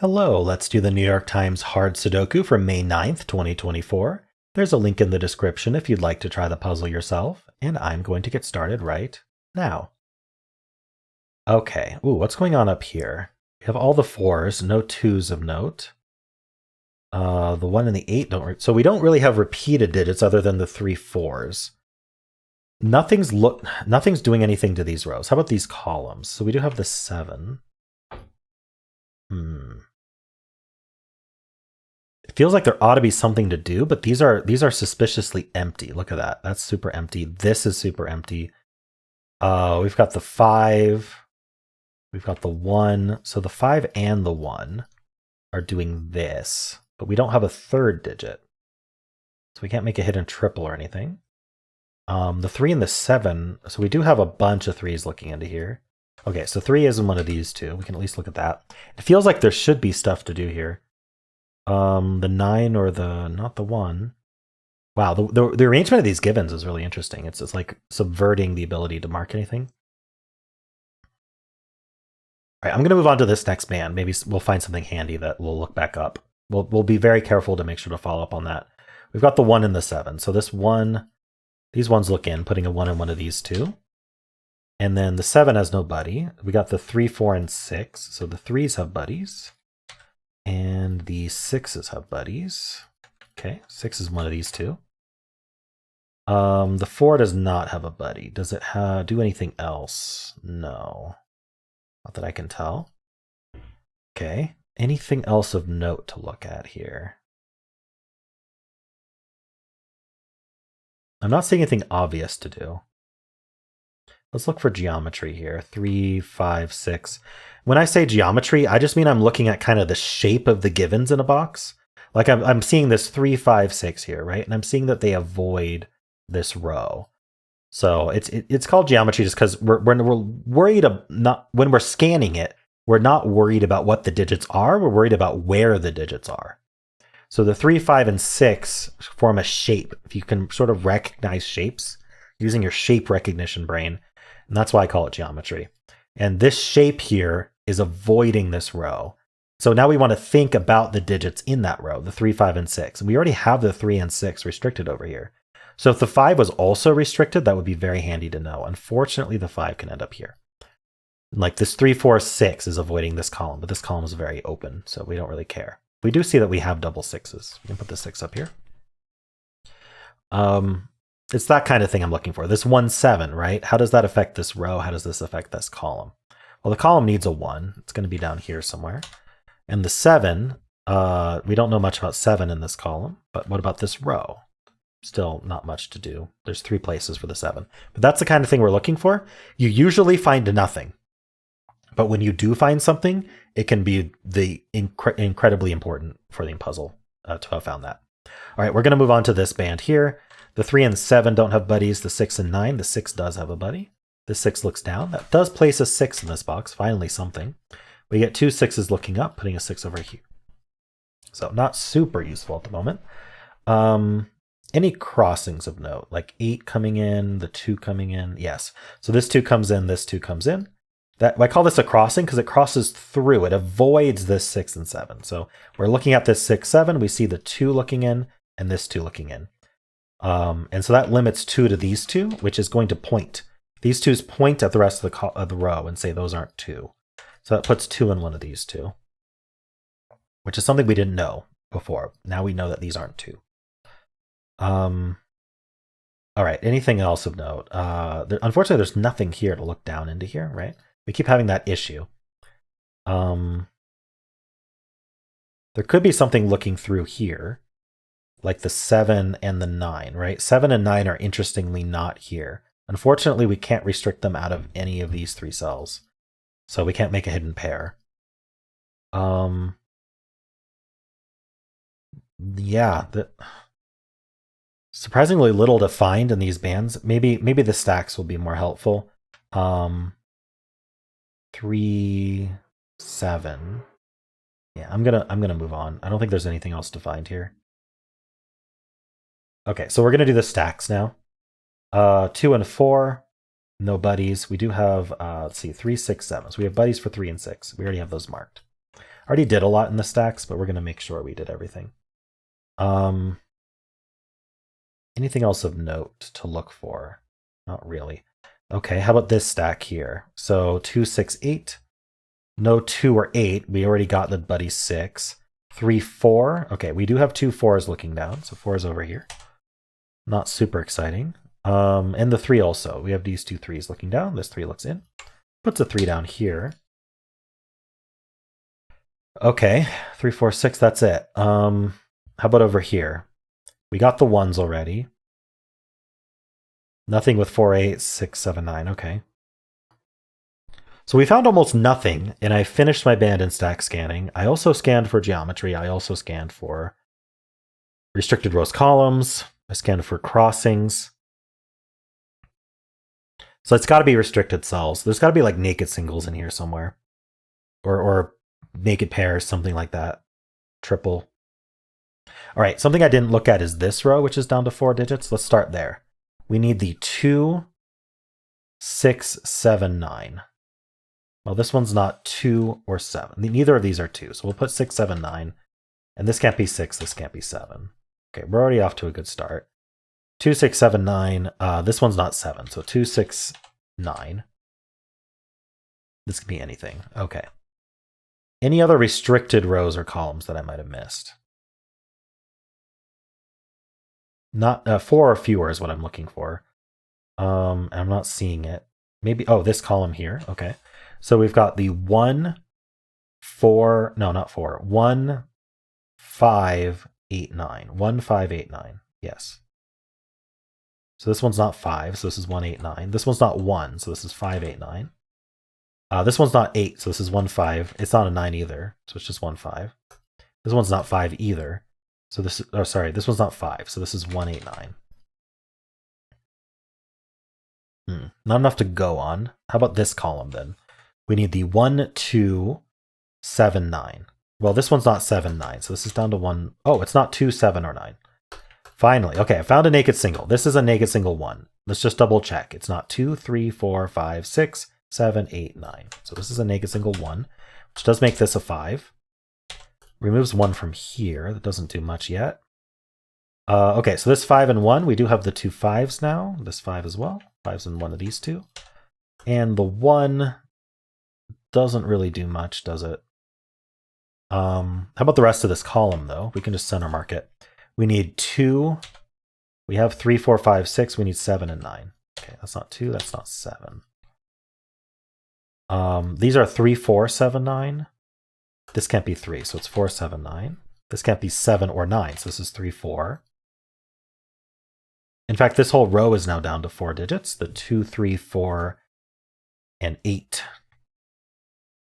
Hello, let's do the New York Times Hard Sudoku for May 9th, 2024. There's a link in the description if you'd like to try the puzzle yourself, and I'm going to get started right now. Okay, what's going on up here? We have all the 4s, no 2s of note. The 1 and the 8 don't, so we don't really have repeated digits other than the 3 4s. Nothing's doing anything to these rows. How about these columns? So we do have the 7. It feels like there ought to be something to do, but these are suspiciously empty. Look at that. That's super empty. This is super empty. We've got the 5. We've got the 1. So the 5 and the 1 are doing this, but we don't have a third digit. So we can't make a hidden triple or anything. The 3 and the 7, so we do have a bunch of 3s looking into here. Okay, so 3 isn't one of these two. We can at least look at that. It feels like there should be stuff to do here. The 9 or not the 1. Wow, the arrangement of these givens is really interesting. It's just like subverting the ability to mark anything. All right, I'm going to move on to this next band. Maybe we'll find something handy that we'll look back up. We'll be very careful to make sure to follow up on that. We've got the 1 and the 7. So this 1, these ones look in, putting a 1 in one of these two. And then the 7 has no buddy. We got the 3, 4, and 6. So the 3s have buddies. And the 6s have buddies. Okay, 6 is one of these two. The 4 does not have a buddy. Does it do anything else? No. Not that I can tell. Okay, anything else of note to look at here? I'm not seeing anything obvious to do. Let's look for geometry here. 3, 5, 6. When I say geometry, I just mean I'm looking at kind of the shape of the givens in a box. Like I'm seeing this 3, 5, 6 here, right? And I'm seeing that they avoid this row. So it's called geometry just because we're worried when we're scanning it, we're not worried about what the digits are. We're worried about where the digits are. So the 3, 5, and 6 form a shape. If you can sort of recognize shapes using your shape recognition brain, and that's why I call it geometry. And this shape here is avoiding this row. So now we want to think about the digits in that row, the 3, 5, and 6. And we already have the 3 and 6 restricted over here. So if the 5 was also restricted, that would be very handy to know. Unfortunately, the 5 can end up here. Like this 3, 4, 6 is avoiding this column, but this column is very open, so we don't really care. We do see that we have double 6s. We can put the 6 up here. It's that kind of thing I'm looking for. This 1, 7, right? How does that affect this row? How does this affect this column? Well, the column needs a 1. It's going to be down here somewhere. And the 7, we don't know much about 7 in this column, but what about this row? Still not much to do. There's 3 places for the 7. But that's the kind of thing we're looking for. You usually find nothing. But when you do find something, it can be incredibly important for the puzzle to have found that. All right, we're going to move on to this band here. The 3 and 7 don't have buddies. The 6 and 9, the 6 does have a buddy. The 6 looks down. That does place a 6 in this box. Finally something. We get 2 6s looking up, putting a 6 over here. So not super useful at the moment. Any crossings of note, like 8 coming in, the 2 coming in? Yes. So this 2 comes in, this 2 comes in. I call this a crossing because it crosses through. It avoids this 6 and 7. So we're looking at this 6, 7. We see the 2 looking in and this 2 looking in. And so that limits 2 to these 2, which is going to point. These 2's point at the rest of the row and say those aren't 2. So that puts 2 in one of these 2, which is something we didn't know before. Now we know that these aren't 2. All right, anything else of note? Unfortunately, there's nothing here to look down into here, right? We keep having that issue. There could be something looking through here, like the 7 and the 9, right? 7 and 9 are interestingly not here. Unfortunately, we can't restrict them out of any of these 3 cells. So we can't make a hidden pair. Yeah, surprisingly little to find in these bands. Maybe the stacks will be more helpful. 3, 7. Yeah, I'm gonna move on. I don't think there's anything else to find here. Okay, so we're gonna do the stacks now. 2 and 4, no buddies. We do have let's see, 3, 6, 7. So we have buddies for 3 and 6. We already have those marked. All Already did a lot in the stacks, but we're going to make sure we did everything. Anything else of note to look for? Not really. Okay, how about this stack here? So 2, 6, 8. No 2 or 8. We already got the buddy 6. 3, 4. Okay, we do have 2 4s looking down. So 4 is over here. Not super exciting. And the 3 also. We have these 2 3s looking down. This 3 looks in. Puts a 3 down here. Okay, 3, 4, 6. That's it. How about over here? We got the 1s already. Nothing with 4, 8, 6, 7, 9. Okay. So we found almost nothing, and I finished my band and stack scanning. I also scanned for geometry. I also scanned for restricted rows columns. I scanned for crossings. So it's got to be restricted cells. There's got to be like naked singles in here somewhere. Or naked pairs, something like that. Triple. All right, something I didn't look at is this row, which is down to 4 digits. Let's start there. We need the 2, 6, 7, 9. Well, this one's not 2 or 7. Neither of these are 2. So we'll put 6, 7, 9. And this can't be 6, this can't be 7. Okay, we're already off to a good start. 2, 6, 7, 9. This one's not 7. So 2, 6, 9. This could be anything. Okay. Any other restricted rows or columns that I might have missed? Not 4 or fewer is what I'm looking for. I'm not seeing it. Maybe, oh, this column here. Okay. So we've got the 1, 4, no, not 4. 1, 5, 8, 9. 1, 5, 8, 9. Yes. So this one's not 5, so this is 1, 8, 9. This one's not 1, so this is 5, 8, 9. This one's not 8, so this is 1, 5. It's not a 9 either, so it's just 1, 5. This one's not 5 either. So this is, oh, sorry, this one's not 5, so this is 1, 8, 9. Not enough to go on. How about this column then? We need the 1, 2, 7, 9. Well, this one's not 7, 9, so this is down to 1. Oh, it's not 2, 7, or 9. Finally, okay, I found a naked single. This is a naked single 1. Let's just double check. It's not 2, 3, 4, 5, 6, 7, 8, 9. So this is a naked single 1, which does make this a 5. Removes 1 from here. That doesn't do much yet. Okay, so this 5 and 1, we do have the 2 5s now. This 5 as well. 5's in one of these two. And the 1 doesn't really do much, does it? How about the rest of this column, though? We can just center mark it. We need 2. We have 3, 4, 5, 6. We need 7 and 9. Okay, that's not 2. That's not 7. These are 3, 4, 7, 9. This can't be 3, so it's 4, 7, 9. This can't be 7 or 9, so this is 3, 4. In fact, this whole row is now down to 4 digits. The 2, 3, 4, and 8.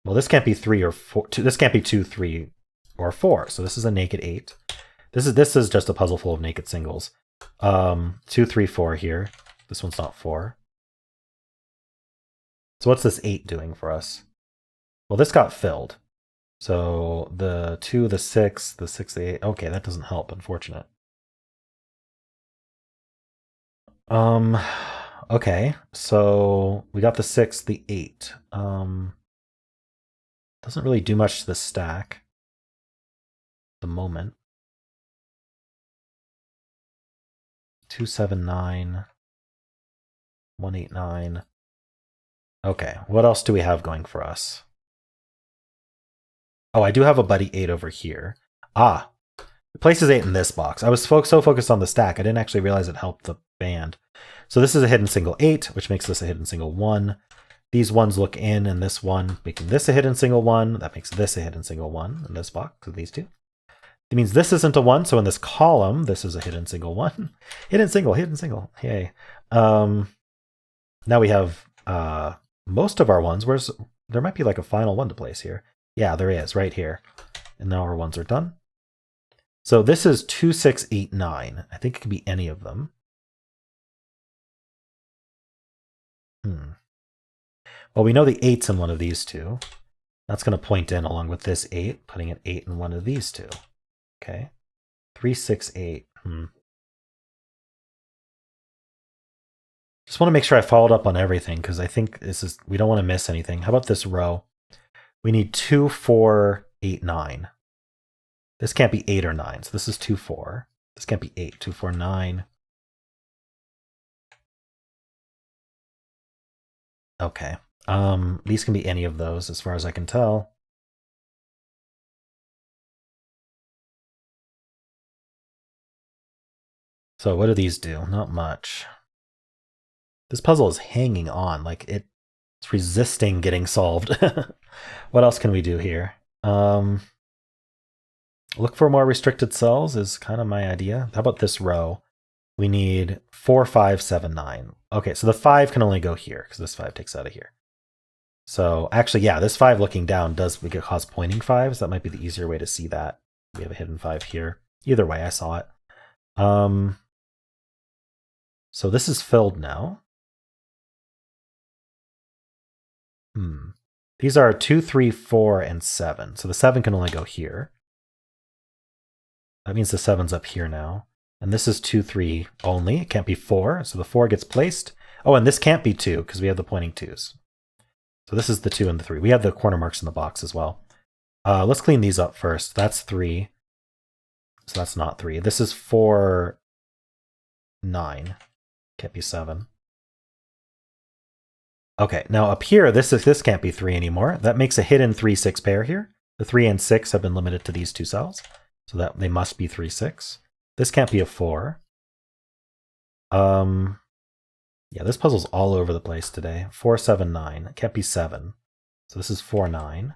Well, this can't be 3 or 4. This can't be 2, 3, or 4. So this is a naked 8. This is just a puzzle full of naked singles. 2, 3, 4 here. This one's not 4. So what's this 8 doing for us? Well, this got filled. So the 2, the 6, the 6, the 8. Okay, that doesn't help. Unfortunate. Okay, so we got the 6, the 8. Doesn't really do much to the stack at the moment. 2, 7, 9. 1, 8, 9. Okay, what else do we have going for us? Oh, I do have a buddy 8 over here. Ah, it places 8 in this box. I was so focused on the stack, I didn't actually realize it helped the band. So this is a hidden single 8, which makes this a hidden single 1. These ones look in, and this one, making this a hidden single 1. That makes this a hidden single 1 in this box of these two. It means this isn't a 1, so in this column, this is a hidden single 1. Hidden single. Yay. Now we have most of our ones. There might be like a final one to place here. Yeah, there is, right here. And now our ones are done. So this is 2, 6, 8, 9. I think it could be any of them. Well, we know the 8's in one of these two. That's going to point in along with this 8, putting an 8 in one of these two. Okay. 3, 6, 8. Just want to make sure I followed up on everything, because I think we don't want to miss anything. How about this row? We need 2, 4, 8, 9. This can't be 8 or 9, so this is 2, 4. This can't be 8, 2, 4, 9. Okay. These can be any of those as far as I can tell. So what do these do? Not much. This puzzle is hanging on, like it's resisting getting solved. What else can we do here? Look for more restricted cells is kind of my idea. How about this row? We need 4, 5, 7, 9. Okay, so the 5 can only go here because this 5 takes out of here. So actually, yeah, this 5 looking down does cause pointing 5s. That might be the easier way to see that. We have a hidden 5 here. Either way, I saw it. So this is filled now. These are 2, 3, 4, and 7. So the 7 can only go here. That means the 7's up here now. And this is 2, 3 only. It can't be 4. So the 4 gets placed. Oh, and this can't be 2 because we have the pointing 2s. So this is the 2 and the 3. We have the corner marks in the box as well. Let's clean these up first. That's 3. So that's not 3. This is 4, 9. Can't be 7. Okay, now up here, this can't be 3 anymore. That makes a hidden 3, 6 pair here. The 3 and 6 have been limited to these two cells. So that they must be 3, 6. This can't be a 4. Yeah, this puzzle's all over the place today. 4, 7, 9. It can't be 7. So this is 4, 9.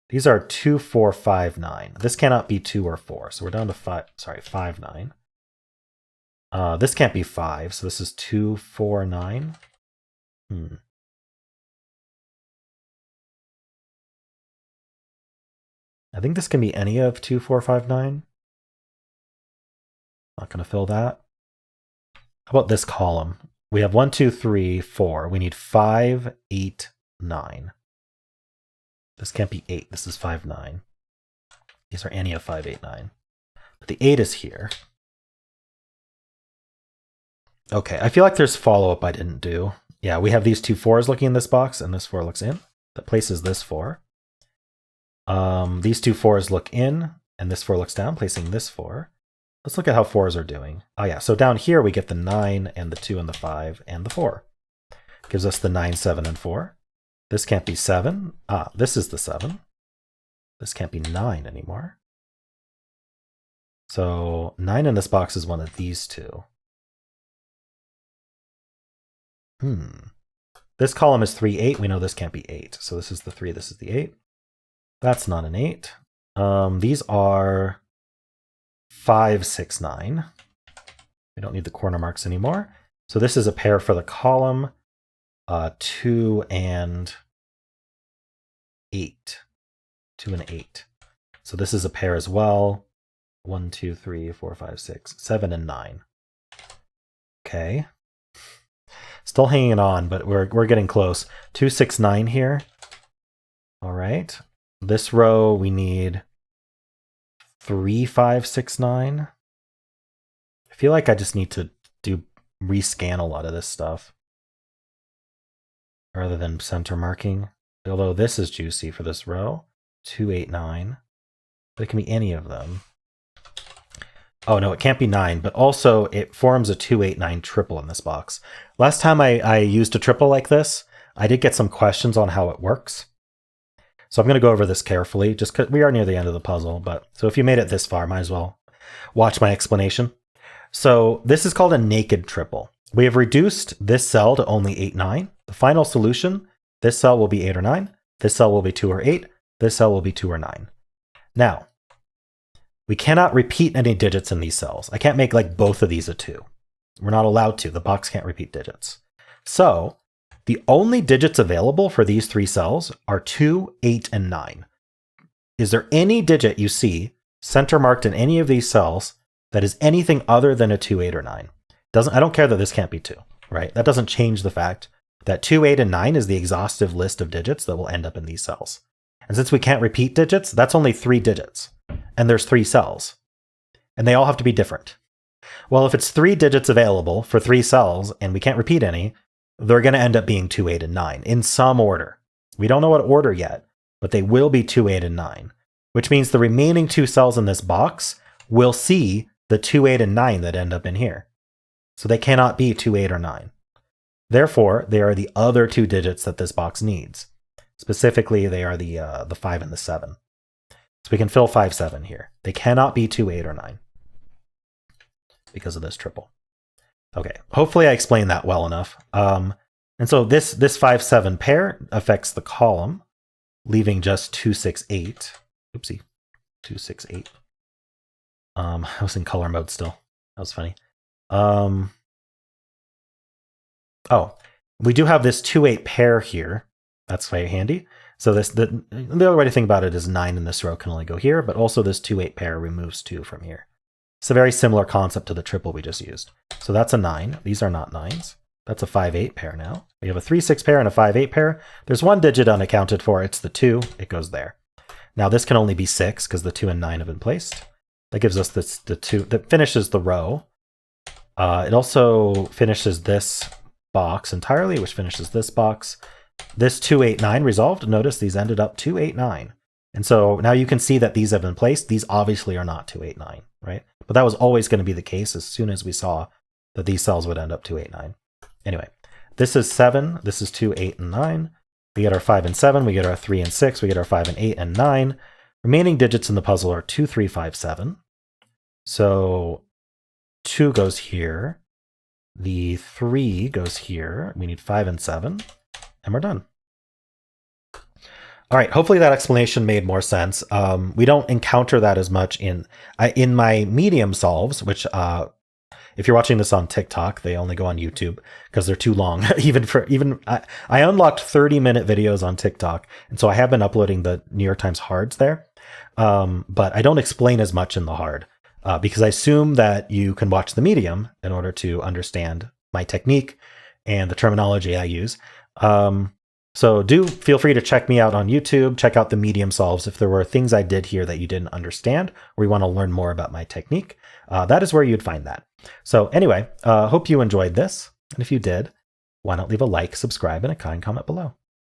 These are 2, 4, 5, 9. This cannot be 2 or 4. So we're down to 5, 9. This can't be 5. So this is 2, 4, 9. I think this can be any of 2, 4, 5, 9. Not going to fill that. How about this column? We have 1, 2, 3, 4. We need 5, 8, 9. This can't be 8. This is 5, 9. These are any of 5, 8, 9. But the 8 is here. Okay, I feel like there's follow-up I didn't do. Yeah, we have these two 4s looking in this box, and this 4 looks in. That places this 4. These two 4s look in, and this 4 looks down, placing this 4. Let's look at how 4s are doing. Oh yeah, so down here we get the 9 and the 2 and the 5 and the 4. Gives us the 9, 7, and 4. This can't be 7. This is the 7. This can't be 9 anymore. So 9 in this box is one of these two. This column is 3, 8. We know this can't be 8. So this is the 3, this is the 8. That's not an 8. These are 5, 6, 9. We don't need the corner marks anymore. So this is a pair for the column. 2 and 8. 2 and 8. So this is a pair as well. 1, 2, 3, 4, 5, 6, 7, and 9. Okay. Still hanging on, but we're getting close. 2, 6, 9 here. All right. This row we need 3, 5, 6, 9. I feel like I just need to rescan a lot of this stuff rather than center marking. Although this is juicy for this row. 2, 8, 9. But it can be any of them. Oh no, it can't be 9, but also it forms a 2, 8, 9 triple in this box. Last time I used a triple like this, I did get some questions on how it works. So I'm going to go over this carefully, just because we are near the end of the puzzle. But so if you made it this far, might as well watch my explanation. So this is called a naked triple. We have reduced this cell to only 8, 9. The final solution, this cell will be 8 or 9. This cell will be 2 or 8. This cell will be 2 or 9. Now, we cannot repeat any digits in these cells. I can't make like both of these a 2. We're not allowed to. The box can't repeat digits. So the only digits available for these 3 cells are 2, 8, and 9. Is there any digit you see center marked in any of these cells that is anything other than a 2, 8, or 9? I don't care that this can't be 2, right? That doesn't change the fact that 2, 8, and 9 is the exhaustive list of digits that will end up in these cells. And since we can't repeat digits, that's only 3 digits. And there's 3 cells. And they all have to be different. Well, if it's 3 digits available for 3 cells and we can't repeat any, they're going to end up being 2, 8, and 9 in some order. We don't know what order yet, but they will be 2, 8, and 9, which means the remaining 2 cells in this box will see the 2, 8, and 9 that end up in here. So they cannot be 2, 8, or 9. Therefore, they are the other 2 digits that this box needs. Specifically, they are the 5 and the 7. So we can fill 5, 7 here. They cannot be 2, 8, or 9 because of this triple. Okay, hopefully I explained that well enough. And so this 5, 7 pair affects the column, leaving just 2, 6, 8. Oopsie, 2, 6, 8. I was in color mode still. That was funny. Oh, we do have this 2, 8 pair here. That's very handy. So the other way to think about it is 9 in this row can only go here, but also this 2, 8 pair removes 2 from here. It's a very similar concept to the triple we just used. So that's a 9. These are not 9s. That's a 5, 8 pair now. We have a 3, 6 pair and a 5, 8 pair. There's one digit unaccounted for. It's the 2. It goes there. Now this can only be 6 because the 2 and 9 have been placed. That gives us the 2 that finishes the row. It also finishes this box entirely, which finishes this box. This 2, 8, 9 resolved. Notice these ended up 2, 8, 9. And so now you can see that these have been placed. These obviously are not 2, 8, 9, right? But that was always going to be the case as soon as we saw that these cells would end up 2, 8, 9. Anyway, this is 7. This is 2, 8, and 9. We get our 5 and 7. We get our 3 and 6. We get our 5 and 8 and 9. Remaining digits in the puzzle are 2, 3, 5, 7. So 2 goes here. The 3 goes here. We need 5 and 7. And we're done. All right, hopefully that explanation made more sense. We don't encounter that as much in my medium solves, which if you're watching this on TikTok, they only go on YouTube because they're too long. I unlocked 30-minute videos on TikTok, and so I have been uploading the New York Times hards there. But I don't explain as much in the hard because I assume that you can watch the medium in order to understand my technique and the terminology I use. So do feel free to check me out on YouTube, check out the medium solves. If there were things I did here that you didn't understand, or you want to learn more about my technique, that is where you'd find that. So anyway, hope you enjoyed this. And if you did, why not leave a like, subscribe, and a kind comment below.